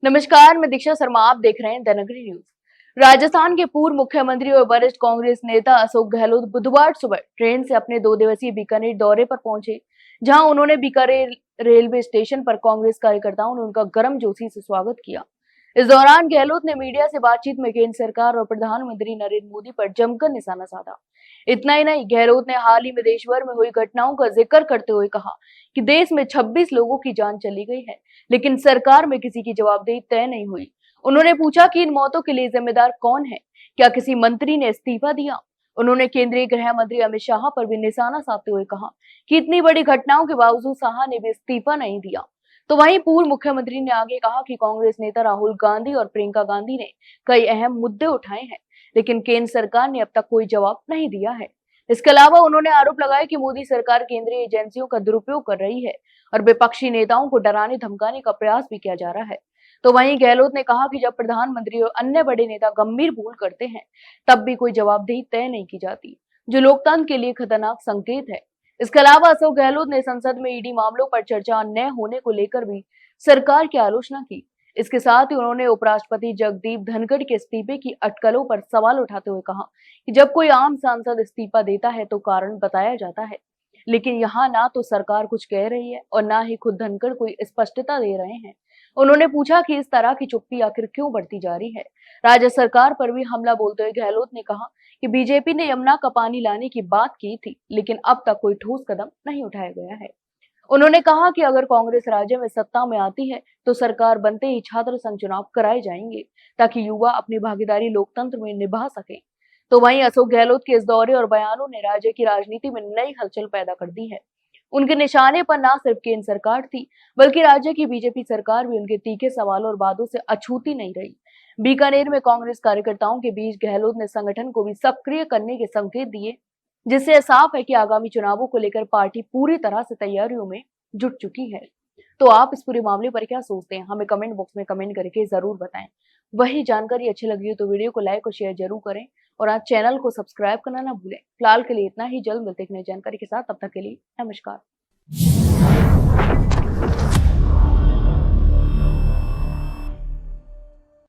नमस्कार, मैं दीक्षा शर्मा। आप देख रहे हैं द नगरी न्यूज। राजस्थान के पूर्व मुख्यमंत्री और वरिष्ठ कांग्रेस नेता अशोक गहलोत बुधवार सुबह ट्रेन से अपने 2 दिवसीय बीकानेर दौरे पर पहुंचे, जहां उन्होंने बीकानेर रेलवे स्टेशन पर कांग्रेस कार्यकर्ताओं ने उनका गर्मजोशी से स्वागत किया। इस दौरान गहलोत ने मीडिया से बातचीत में केंद्र सरकार और प्रधानमंत्री नरेंद्र मोदी पर जमकर निशाना साधा। इतना ही नहीं, गहलोत ने हाल ही में देश भर में हुई घटनाओं का जिक्र करते हुए कहा कि देश में 26 लोगों की जान चली गई है, लेकिन सरकार में किसी की जवाबदेही तय नहीं हुई। उन्होंने पूछा कि इन मौतों के लिए जिम्मेदार कौन है? क्या किसी मंत्री ने इस्तीफा दिया? उन्होंने केंद्रीय गृह मंत्री अमित शाह पर भी निशाना साधते हुए कहा कि इतनी बड़ी घटनाओं के बावजूद शाह ने भी इस्तीफा नहीं दिया। तो वहीं पूर्व मुख्यमंत्री ने आगे कहा कि कांग्रेस नेता राहुल गांधी और प्रियंका गांधी ने कई अहम मुद्दे उठाए हैं, लेकिन केंद्र सरकार ने अब तक कोई जवाब नहीं दिया है। इसके अलावा उन्होंने आरोप लगाया कि मोदी सरकार केंद्रीय एजेंसियों का दुरुपयोग कर रही है और विपक्षी नेताओं को डराने धमकाने का प्रयास भी किया जा रहा है। तो वहीं गहलोत ने कहा कि जब प्रधानमंत्री और अन्य बड़े नेता गंभीर भूल करते हैं, तब भी कोई जवाबदेही तय नहीं की जाती, जो लोकतंत्र के लिए खतरनाक संकेत है। इसके अलावा अशोक गहलोत ने संसद में ईडी मामलों पर चर्चा न होने को लेकर भी सरकार की आलोचना की। इसके साथ ही उन्होंने उपराष्ट्रपति जगदीप धनखड़ के इस्तीफे की अटकलों पर सवाल उठाते हुए कहा कि जब कोई आम सांसद इस्तीफा देता है तो कारण बताया जाता है, लेकिन यहाँ ना तो सरकार कुछ कह रही है और ना ही खुद धनखड़ कोई स्पष्टता दे रहे हैं। उन्होंने पूछा कि इस तरह की चुप्पी आखिर क्यों बढ़ती जा रही है। राज्य सरकार पर भी हमला बोलते हुए गहलोत ने कहा कि बीजेपी ने यमुना का पानी लाने की बात की थी, लेकिन अब तक कोई ठोस कदम नहीं उठाया गया है। उन्होंने कहा कि अगर कांग्रेस राज्य में सत्ता में आती है तो सरकार बनते ही छात्र संघ चुनाव कराए जाएंगे, ताकि युवा अपनी भागीदारी लोकतंत्र में निभा सके। तो वहीं अशोक गहलोत के इस दौरे और बयानों ने राज्य की राजनीति में नई हलचल पैदा कर दी है। उनके निशाने पर न सिर्फ केंद्र सरकार थी, बल्कि राज्य की बीजेपी सरकार भी उनके तीखे सवालों और वादों से अछूती नहीं रही। बीकानेर में कांग्रेस कार्यकर्ताओं के बीच गहलोत ने संगठन को भी सक्रिय करने के संकेत दिए, जिससे साफ है कि आगामी चुनावों को लेकर पार्टी पूरी तरह से तैयारियों में जुट चुकी है। तो आप इस पूरे मामले पर क्या सोचते हैं? हमें कमेंट बॉक्स में कमेंट करके जरूर बताएं। वही जानकारी अच्छी लगी हो तो वीडियो को लाइक और शेयर जरूर करें और आज चैनल को सब्सक्राइब करना ना भूलें। फिलहाल के लिए इतना ही, जल्द मिलते हैं एक नई जानकारी के साथ। तब तक के लिए नमस्कार।